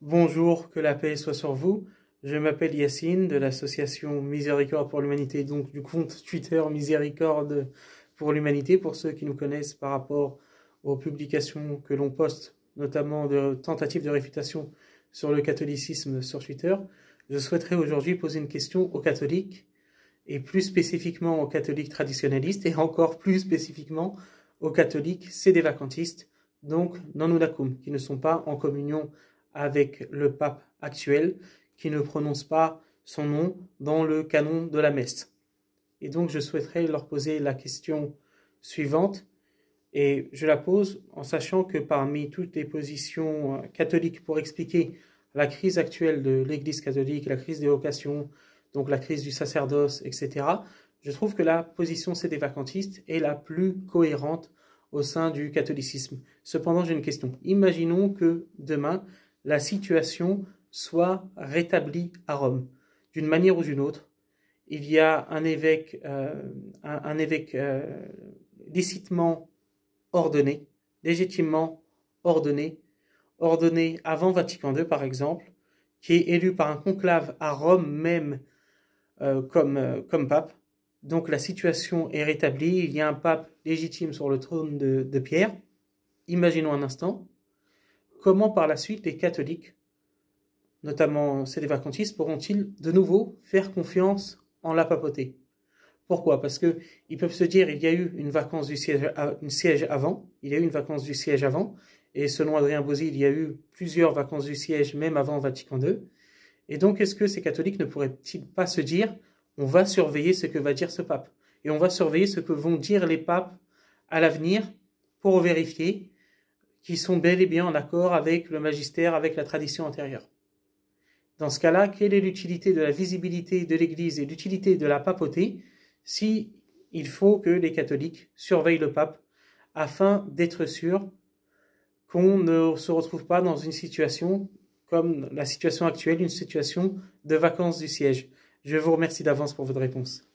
Bonjour, que la paix soit sur vous. Je m'appelle Yacine de l'association Miséricorde pour l'Humanité, donc du compte Twitter Miséricorde pour l'Humanité, pour ceux qui nous connaissent par rapport aux publications que l'on poste, notamment de tentatives de réfutation sur le catholicisme sur Twitter. Je souhaiterais aujourd'hui poser une question aux catholiques, et plus spécifiquement aux catholiques traditionnalistes, et encore plus spécifiquement aux catholiques sédévacantistes, donc non unacum, qui ne sont pas en communion avec le pape actuel, qui ne prononce pas son nom dans le canon de la messe. Et donc je souhaiterais leur poser la question suivante, et je la pose en sachant que parmi toutes les positions catholiques pour expliquer la crise actuelle de l'Église catholique, la crise des vocations, donc la crise du sacerdoce, etc., je trouve que la position sédévacantiste est la plus cohérente au sein du catholicisme. Cependant, j'ai une question. Imaginons que demain, la situation soit rétablie à Rome, d'une manière ou d'une autre. Il y a un évêque licitement ordonné, légitimement ordonné avant Vatican II par exemple, qui est élu par un conclave à Rome même comme pape. Donc la situation est rétablie, il y a un pape légitime sur le trône de Pierre. Imaginons un instant, comment par la suite les catholiques, notamment sédévacantistes, pourront-ils de nouveau faire confiance en la papauté? Pourquoi? Parce que ils peuvent se dire, il y a eu une vacance du siège avant, et selon Adrien Bozzi, il y a eu plusieurs vacances du siège même avant Vatican II. Et donc, est-ce que ces catholiques ne pourraient-ils pas se dire, on va surveiller ce que va dire ce pape, et on va surveiller ce que vont dire les papes à l'avenir pour vérifier qu'ils sont bel et bien en accord avec le magistère, avec la tradition antérieure. Dans ce cas-là, quelle est l'utilité de la visibilité de l'Église et l'utilité de la papauté si il faut que les catholiques surveillent le pape afin d'être sûrs qu'on ne se retrouve pas dans une situation comme la situation actuelle, une situation de vacance du siège? Je vous remercie d'avance pour votre réponse.